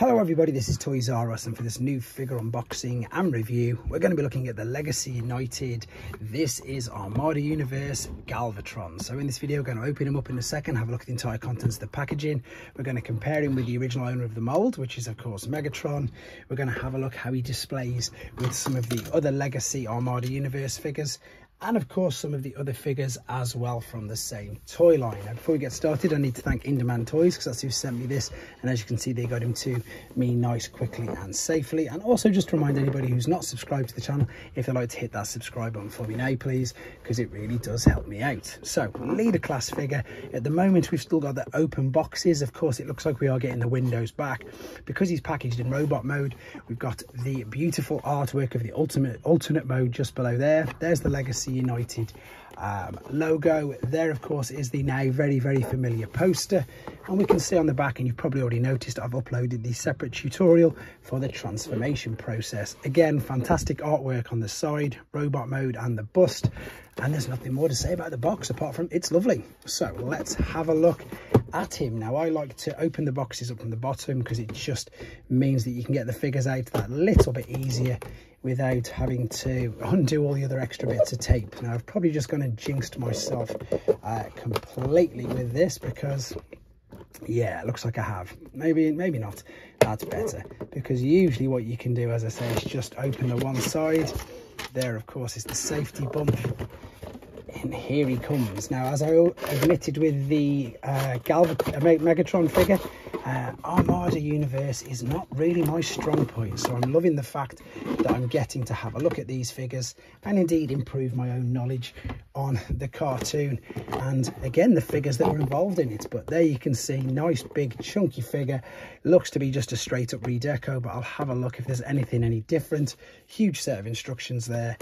Hello everybody, this is Toys R Us, and for this new figure unboxing and review, we're going to be looking at the Legacy United. This is Armada Universe Galvatron. So in this video, we're going to open him up in a second, have a look at the entire contents of the packaging. We're going to compare him with the original owner of the mold, which is of course Megatron. We're going to have a look how he displays with some of the other Legacy Armada Universe figures, and of course some of the other figures as well from the same toy line. Now before we get started, I need to thank In-Demand Toys, because that's who sent me this, and as you can see, they got him to me nice, quickly and safely. And also just to remind anybody who's not subscribed to the channel, if they'd like to hit that subscribe button for me now please, because it really does help me out. So leader class figure, at the moment we've still got the open boxes. Of course it looks like we are getting the windows back because he's packaged in robot mode. We've got the beautiful artwork of the alternate mode just below there. There's the Legacy United logo. There of course is the now very familiar poster, and we can see on the back, and you've probably already noticed, I've uploaded the separate tutorial for the transformation process. Again, fantastic artwork on the side, robot mode and the bust, and there's nothing more to say about the box apart from it's lovely. So let's have a look at him. Now I like to open the boxes up from the bottom because it just means that you can get the figures out that little bit easier without having to undo all the other extra bits of tape. Now I've probably just gone and jinxed myself completely with this, because yeah, it looks like I have. Maybe not. That's better, because usually what you can do, as I say, is just open the one side. There of course is the safety bump, and here he comes. Now, as I admitted with the Megatron figure, Armada Universe is not really my strong point, so I'm loving the fact that I'm getting to have a look at these figures and indeed improve my own knowledge on the cartoon and again the figures that were involved in it. But there you can see, nice big chunky figure, looks to be just a straight up redeco, but I'll have a look if there's anything any different. Huge set of instructions there.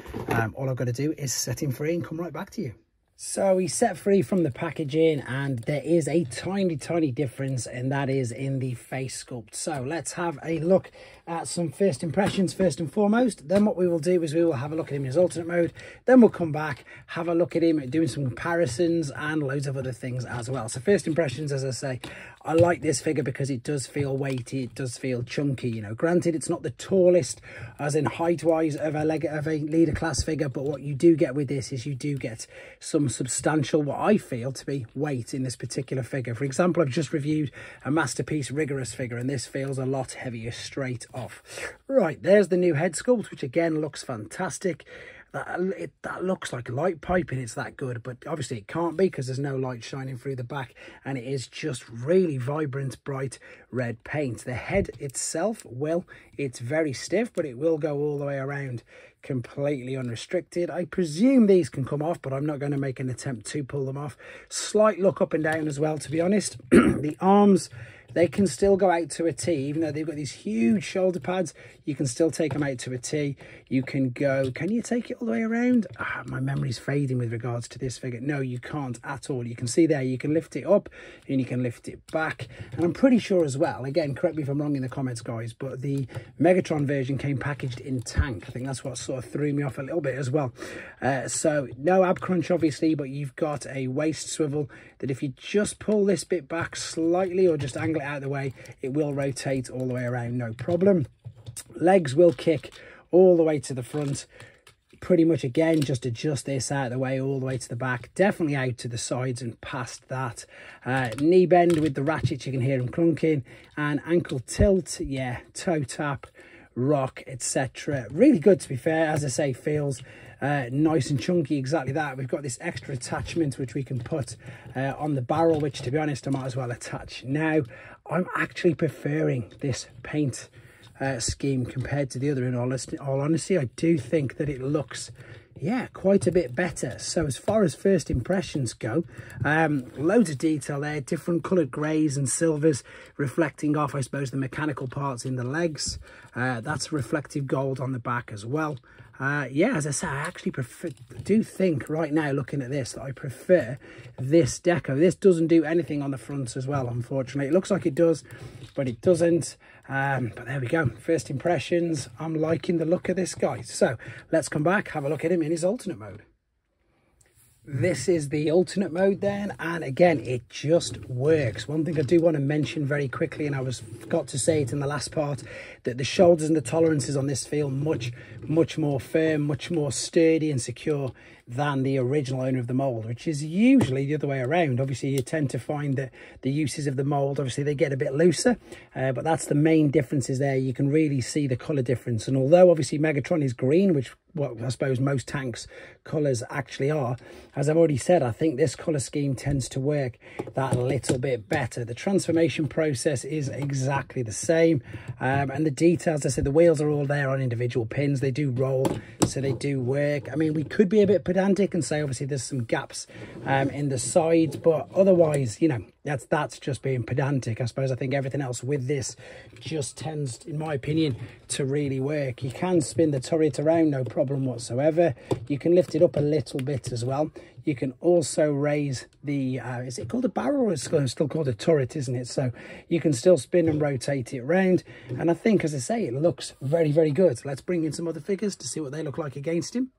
All I've got to do is set him free and come right back to you. So he's set free from the packaging, and there is a tiny difference, and that is in the face sculpt. So let's have a look at some first impressions first and foremost. Then what we will do is we will have a look at him in his alternate mode. Then we'll come back, have a look at him doing some comparisons and loads of other things as well. So first impressions, as I say, I like this figure because it does feel weighty, it does feel chunky. You know, granted it's not the tallest as in height wise of a leader class figure, but what you do get with this is you do get some substantial, what I feel to be, weight in this particular figure. For example, I've just reviewed a Masterpiece Rigorous figure, and this feels a lot heavier straight off. Right, there's the new head sculpt, which again looks fantastic. That looks like light piping, it's that good, but obviously it can't be because there's no light shining through the back, and it is just really vibrant bright red paint. The head itself, well, it's very stiff, but it will go all the way around completely unrestricted. I presume these can come off, but I'm not going to make an attempt to pull them off. Slight look up and down as well, to be honest. The arms, they can still go out to a T, even though they've got these huge shoulder pads. You can still take them out to a T. You can go, can you take it all the way around? My memory's fading with regards to this figure. No, you can't at all. You can see there, you can lift it up and you can lift it back. And I'm pretty sure as well, again, correct me if I'm wrong in the comments, guys, but the Megatron version came packaged in tank. I think that's what sort of threw me off a little bit as well. So no ab crunch, obviously, but you've got a waist swivel that if you just pull this bit back slightly or just angle it out of the way, it will rotate all the way around, no problem. Legs will kick all the way to the front. Pretty much again, just adjust this out of the way all the way to the back, definitely out to the sides and past that. Knee bend with the ratchets, you can hear him clunking, and ankle tilt, yeah, toe tap, rock, etc. Really good, to be fair. As I say, feels nice and chunky, exactly that. We've got this extra attachment which we can put on the barrel, which to be honest I might as well attach now. I'm actually preferring this paint scheme compared to the other. In all honesty, I do think that it looks, yeah, quite a bit better. So as far as first impressions go, loads of detail there, different coloured greys and silvers reflecting off, I suppose, the mechanical parts in the legs. That's reflective gold on the back as well. Yeah, as I say, I actually do think right now, looking at this, that I prefer this deco. This doesn't do anything on the front as well, unfortunately. It looks like it does, but it doesn't. But there we go. First impressions, I'm liking the look of this guy. So let's come back, have a look at him in his alternate mode. This is the alternate mode then, and again it just works. One thing I do want to mention very quickly, and I forgot to say it in the last part, that the shoulders and the tolerances on this feel much more firm, much more sturdy and secure than the original owner of the mold, which is usually the other way around. Obviously you tend to find that the uses of the mold, obviously they get a bit looser, but that's the main differences there. You can really see the color difference, and although obviously Megatron is green, which what I suppose most tanks colors actually are, as I've already said, I think this color scheme tends to work that little bit better. The transformation process is exactly the same, and the details, I said, the wheels are all there on individual pins. They do roll, so they do work. I mean, we could be a bit pedantic and say obviously there's some gaps in the sides, but otherwise, you know, that's just being pedantic. I suppose I think everything else with this just tends, in my opinion, to really work. You can spin the turret around, no problem whatsoever. You can lift it up a little bit as well. You can also raise the, is it called a barrel, or it's still called a turret, isn't it? So you can still spin and rotate it around. And I think, as I say, it looks very good. Let's bring in some other figures to see what they look like against him.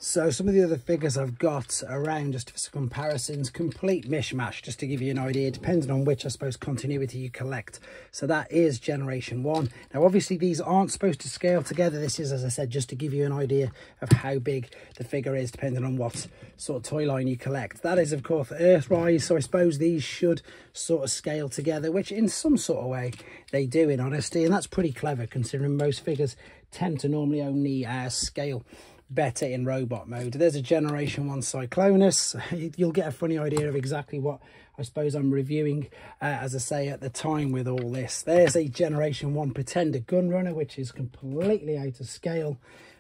So some of the other figures I've got around, just for some comparisons, complete mishmash, just to give you an idea, depending on which, I suppose, continuity you collect. So that is Generation 1. Now, obviously, these aren't supposed to scale together. This is, as I said, just to give you an idea of how big the figure is, depending on what sort of toy line you collect. That is, of course, Earthrise. So I suppose these should sort of scale together, which in some sort of way they do, in honesty. And that's pretty clever, considering most figures tend to normally only scale better in robot mode. There's a Generation 1 Cyclonus. You'll get a funny idea of exactly what I suppose I'm reviewing, as I say, at the time with all this. There's a Generation 1 Pretender Gunrunner, which is completely out of scale.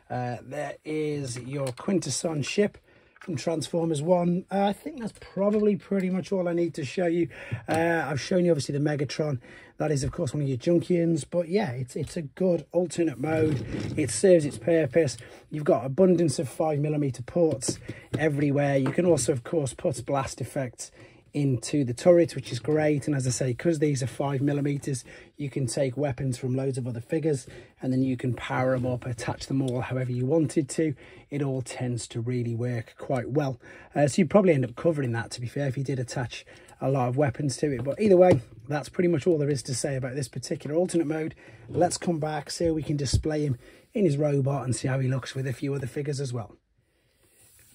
There is your Quintesson ship from Transformers 1. I think that's probably pretty much all I need to show you. I've shown you obviously the Megatron. That is, of course, one of your Junkians, but yeah, it's a good alternate mode. It serves its purpose. You've got abundance of 5mm ports everywhere. You can also, of course, put blast effects into the turret, which is great. And as I say, because these are 5mm, you can take weapons from loads of other figures and then you can power them up, attach them all however you wanted to. It all tends to really work quite well. So you'd probably end up covering that, to be fair, if you did attach a lot of weapons to it. But either way, that's pretty much all there is to say about this particular alternate mode. Let's come back, see how we can display him in his robot and see how he looks with a few other figures as well.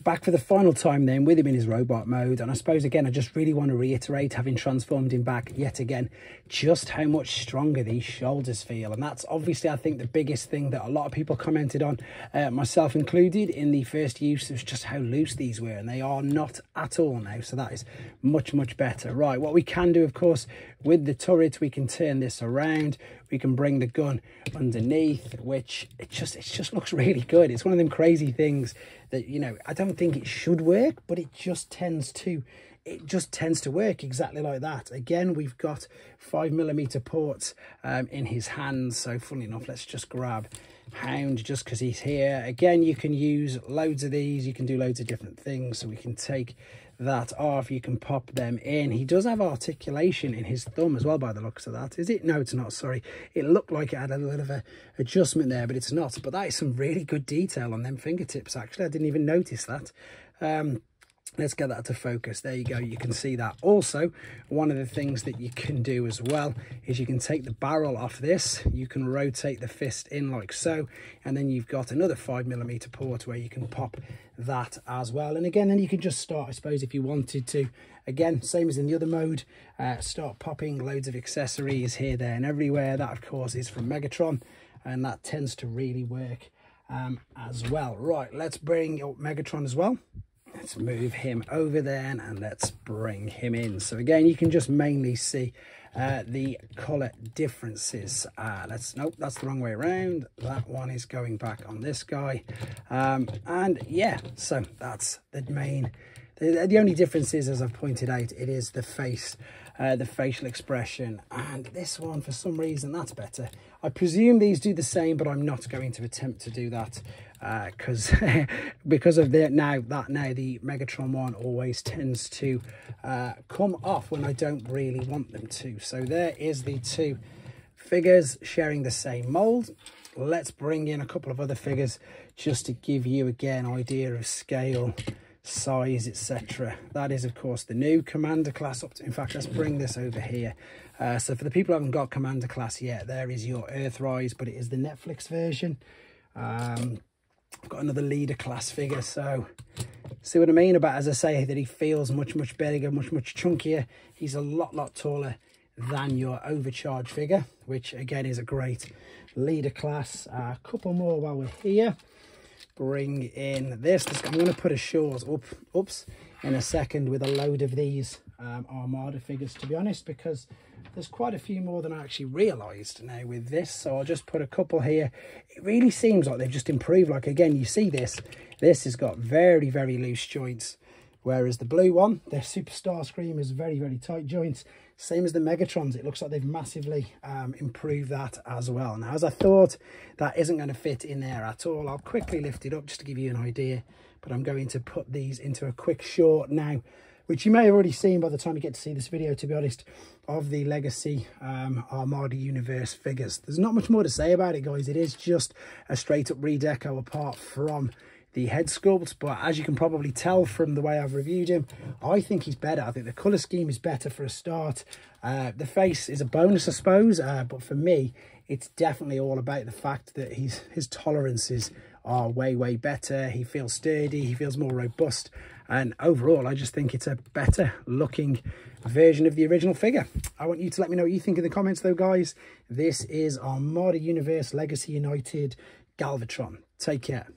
Back for the final time then with him in his robot mode, and I suppose again I just really want to reiterate, having transformed him back yet again, just how much stronger these shoulders feel. And that's obviously, I think, the biggest thing that a lot of people commented on, myself included, in the first use, was just how loose these were, and they are not at all now. So that is much better. Right, what we can do, of course, with the turret, we can turn this around. We can bring the gun underneath, which it just looks really good. It's one of them crazy things that, you know, I don't think it should work, but it just tends to work exactly like that. Again, we've got 5mm ports in his hands. So funnily enough, let's just grab Hound just because he's here. Again, you can use loads of these. You can do loads of different things. So we can take that off, you can pop them in. He does have articulation in his thumb as well, by the looks of that. Is it? No, it's not, sorry. It looked like it had a little bit of a adjustment there, but it's not. But that is some really good detail on them fingertips, actually. I didn't even notice that. Let's get that to focus. There you go. You can see that. Also, one of the things that you can do as well is you can take the barrel off this. You can rotate the fist in like so, and then you've got another 5mm port where you can pop that as well. And again, then you can just start, I suppose, if you wanted to, again, same as in the other mode, start popping loads of accessories here, there, and everywhere. That, of course, is from Megatron, and that tends to really work as well. Right, let's bring up Megatron as well. Let's move him over there and let's bring him in. So again, you can just mainly see the color differences. Nope, that's the wrong way around. That one is going back on this guy. And yeah, so that's the main. The only difference is, as I've pointed out, it is the face, the facial expression. And this one, for some reason, that's better. I presume these do the same, but I'm not going to attempt to do that because of the now the Megatron one always tends to come off when I don't really want them to. So there is the two figures sharing the same mold. Let's bring in a couple of other figures just to give you again idea of scale. size, etc. That is, of course, the new Commander class. In fact, let's bring this over here. So for the people who haven't got Commander class yet, there is your Earthrise, but it is the Netflix version. I've got another Leader class figure, so see what I mean about, as I say, that he feels much bigger, much chunkier. He's a lot taller than your Overcharge figure, which again is a great Leader class. A couple more while we're here. Bring in this. I'm going to put a Shaw's up in a second with a load of these Armada figures, to be honest, because there's quite a few more than I actually realised now with this. So I'll just put a couple here. It really seems like they've just improved. Like, again, you see this has got very loose joints, whereas the blue one, the Super Starscream, is very tight joints. Same as the Megatrons. It looks like they've massively improved that as well. Now, as I thought, that isn't going to fit in there at all. I'll quickly lift it up just to give you an idea, but I'm going to put these into a quick short now, which you may have already seen by the time you get to see this video, to be honest, of the Legacy Armada Universe figures. There's not much more to say about it, guys. It is just a straight up redeco apart from the head sculpt, but as you can probably tell from the way I've reviewed him, I think he's better. I think the colour scheme is better for a start. The face is a bonus, I suppose, but for me, it's definitely all about the fact that his tolerances are way better. He feels sturdy, he feels more robust, and overall, I just think it's a better looking version of the original figure. I want you to let me know what you think in the comments, though, guys. This is Armada Universe Legacy United Galvatron. Take care.